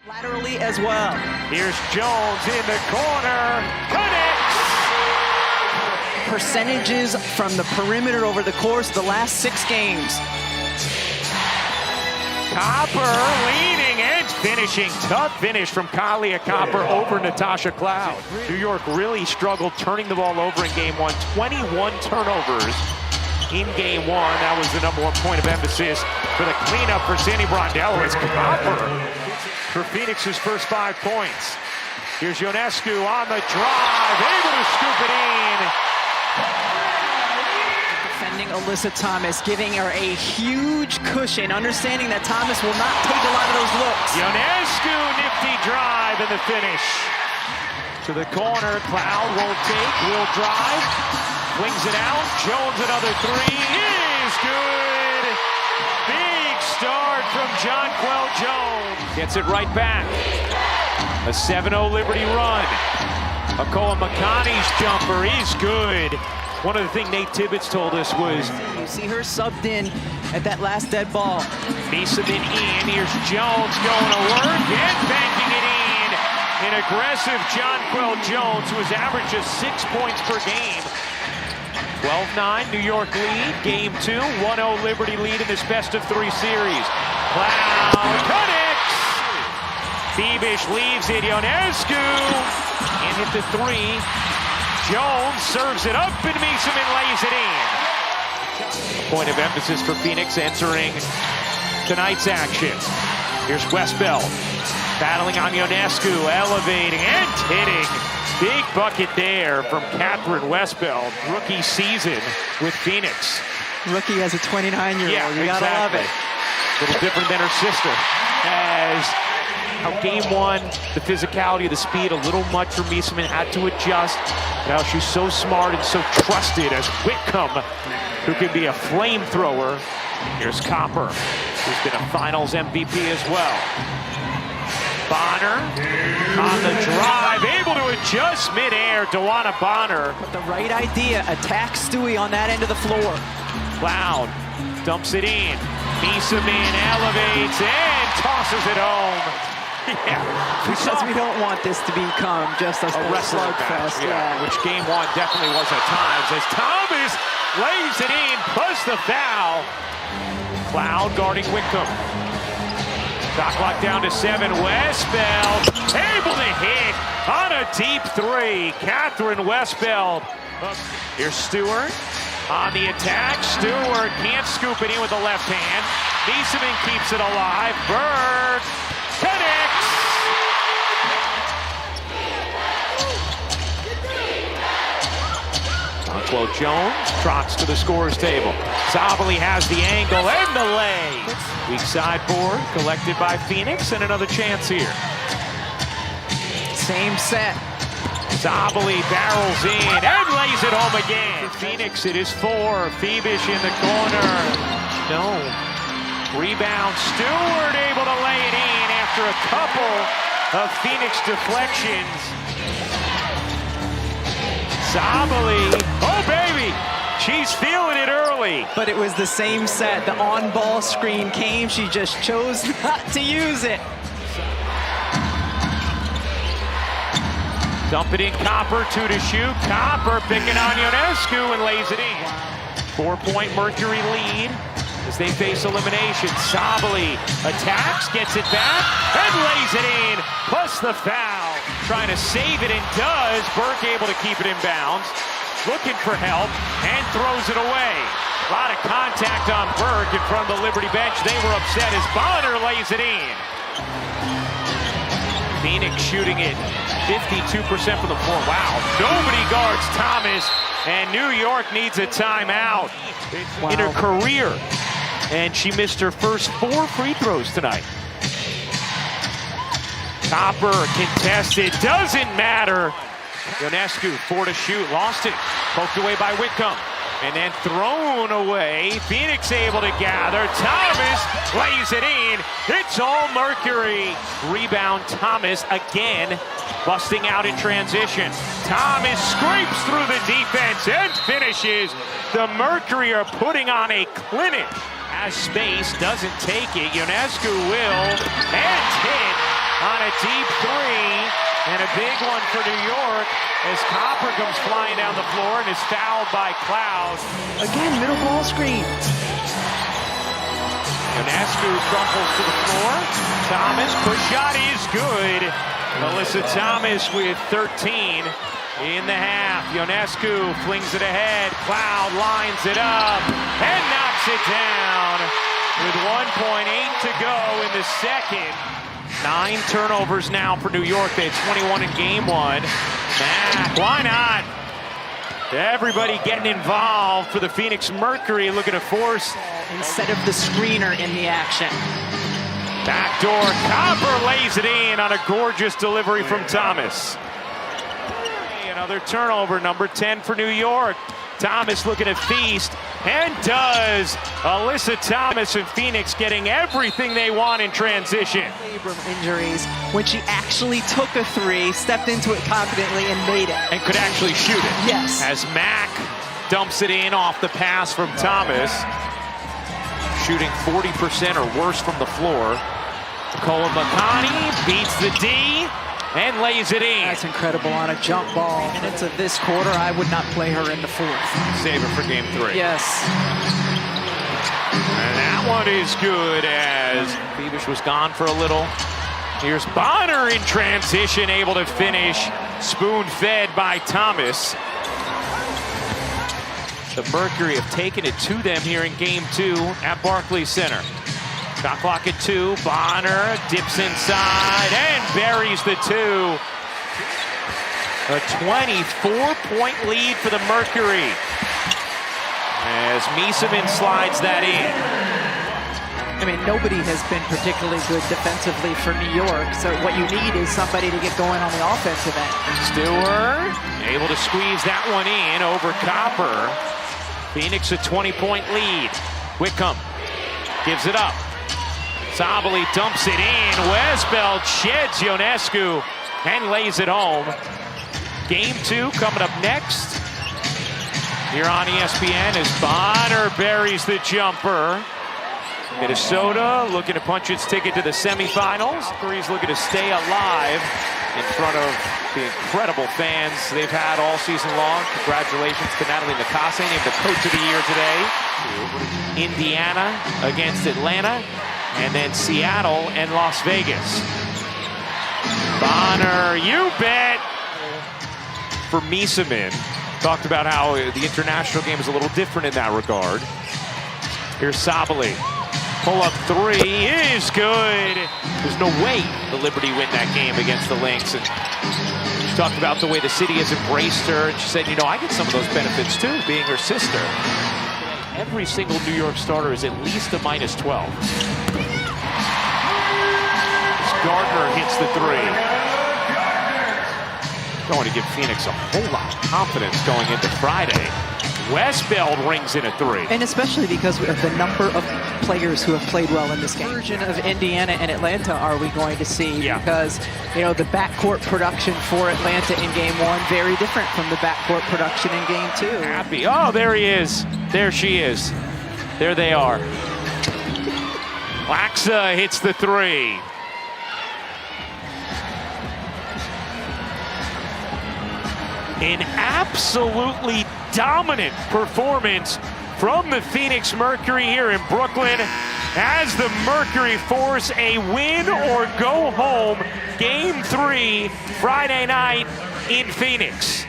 Laterally as well. Here's Jones in the corner. Connects! Percentages from the perimeter over the course of the last 6 games. Copper leading and finishing. Tough finish from Kalia Copper over Natasha Cloud. New York really struggled turning the ball over in game 1. 21 turnovers in game 1. That was the #1 point of emphasis for the cleanup for Sandy Brondello. It's Copper for Phoenix's first 5 points. Here's Ionescu on the drive, able to scoop it in. Defending Alyssa Thomas, giving her a huge cushion, understanding that Thomas will not take a lot of those looks. Ionescu, nifty drive in the finish. To the corner, Cloud won't take, will drive, flings it out. Jones another 3 is good. Big start from Jonquel Jones. Gets it right back. A 7-0 Liberty run. Akoa Makani's jumper is good. One of the things Nate Tibbetts told us was, you see her subbed in at that last dead ball. Neesman in, here's Jones going to work and banking it in. An aggressive Jonquel Jones, who has averaged just 6 points per game. 12-9, New York lead, game 2, 1-0 Liberty lead in this best-of-3 series. Cloud connects! Bebish leaves it, Ionescu, and hit the 3. Jones serves it up, and Neesman lays it in. Point of emphasis for Phoenix entering tonight's action. Here's Westbeld, battling on Ionescu, elevating and hitting. Big bucket there from Catherine Westbeld, rookie season with Phoenix. Rookie as a 29-year-old, you gotta love it. A little different than her sister. As how game 1, the physicality, the speed, a little much for Neesman, had to adjust. Now she's so smart and so trusted as Whitcomb, who can be a flamethrower. Here's Copper, who's been a finals MVP as well. Bonner on the drive, able to adjust midair. Dewana Bonner. But the right idea, attack Stewie on that end of the floor. Cloud dumps it in. Neesman elevates and tosses it home. Yeah, because we don't want this to become just a wrestling slugfest. Yeah, which game 1 definitely was at times. As Thomas lays it in, plus the foul. Cloud guarding Whitcomb. Shot clock down to 7. Westbeld able to hit on a deep 3. Catherine Westbeld. Here's Stewart on the attack. Stewart can't scoop it in with the left hand. Neesman keeps it alive. Bird connects. Jonquel Jones trots to the scorer's table. Zabali has the angle and the lay. Weak sideboard collected by Phoenix, and another chance here. Same set. Zabali barrels in and lays it home again. Phoenix, it is 4. Bebish in the corner. No. Rebound. Stewart able to lay it in after a couple of Phoenix deflections. Zabali, oh baby, she's feeling it early. But it was the same set. The on-ball screen came. She just chose not to use it. Dump it in, Copper, 2 to shoot. Copper picking on Ionescu and lays it in. 4-point Mercury lead as they face elimination. Zabali attacks, gets it back, and lays it in, plus the foul. Trying to save it and does. Burke able to keep it in bounds. Looking for help and throws it away. A lot of contact on Burke in front of the Liberty bench. They were upset as Bonner lays it in. Phoenix shooting it 52% from the floor. Wow, nobody guards Thomas, and New York needs a timeout in her career. And she missed her first 4 free throws tonight. Copper contested, doesn't matter. Ionescu, 4 to shoot, lost it. Poked away by Whitcomb. And then thrown away. Phoenix able to gather. Thomas lays it in. It's all Mercury. Rebound Thomas again, busting out in transition. Thomas scrapes through the defense and finishes. The Mercury are putting on a clinic. As space doesn't take it, Ionescu will, and hit. on a deep three, and a big one for New York as Copper comes flying down the floor and is fouled by Cloud. Again, middle ball screen. Ionescu crumples to the floor. Thomas, push shot is good. Alyssa Thomas with 13 in the half. Ionescu flings it ahead. Cloud lines it up and knocks it down with 1.8 to go in the second. 9 turnovers now for New York. They had 21 in game 1. Why not? Everybody getting involved for the Phoenix Mercury, looking to force Instead of the screener in the action. backdoor. Copper lays it in on a gorgeous delivery from Thomas. Another turnover, number 10 for New York. Thomas looking to feast, and does. Alyssa Thomas and Phoenix getting everything they want in transition. Injuries when she actually took a three, stepped into it confidently, and made it. And could actually shoot it. Yes. As Mack dumps it in off the pass from Thomas. Shooting 40% or worse from the floor. Cole McConney beats the D and lays it in. That's incredible on a jump ball. Minutes of this quarter, I would not play her in the fourth. Save it for game 3. Yes. And that one is good as Beavish was gone for a little. Here's Bonner in transition, able to finish. Spoon-fed by Thomas. The Mercury have taken it to them here in game 2 at Barclays Center. Shot clock at 2. Bonner dips inside and buries the 2. A 24-point lead for the Mercury as Miesemann slides that in. I mean, nobody has been particularly good defensively for New York, so what you need is somebody to get going on the offensive end. Stewart able to squeeze that one in over Copper. Phoenix a 20-point lead. Wickham gives it up. Sabally dumps it in. Westbeld sheds Ionescu and lays it home. Game 2 coming up next here on ESPN as Bonner buries the jumper. Minnesota looking to punch its ticket to the semifinals. Mercury's looking to stay alive in front of the incredible fans they've had all season long. Congratulations to Natalie Nakase, named the Coach of the Year today. Indiana against Atlanta, and then Seattle and Las Vegas. Bonner, you bet! For Miesemann, talked about how the international game is a little different in that regard. Here's Sabally. Pull-up 3 is good. There's no way the Liberty win that game against the Lynx. And she talked about the way the city has embraced her. And she said, you know, I get some of those benefits too, being her sister. Every single New York starter is at least a -12. Gardner hits the 3. Going to give Phoenix a whole lot of confidence going into Friday. Westbeld rings in a 3. And especially because of the number of players who have played well in this game. Version of Indiana and Atlanta are we going to see? Yeah. Because, you know, the backcourt production for Atlanta in game 1, very different from the backcourt production in game 2. Happy. Oh, there he is. There she is. There they are. Laxa hits the 3. An absolutely dominant performance from the Phoenix Mercury here in Brooklyn as the Mercury force a win or go home game 3 Friday night in Phoenix.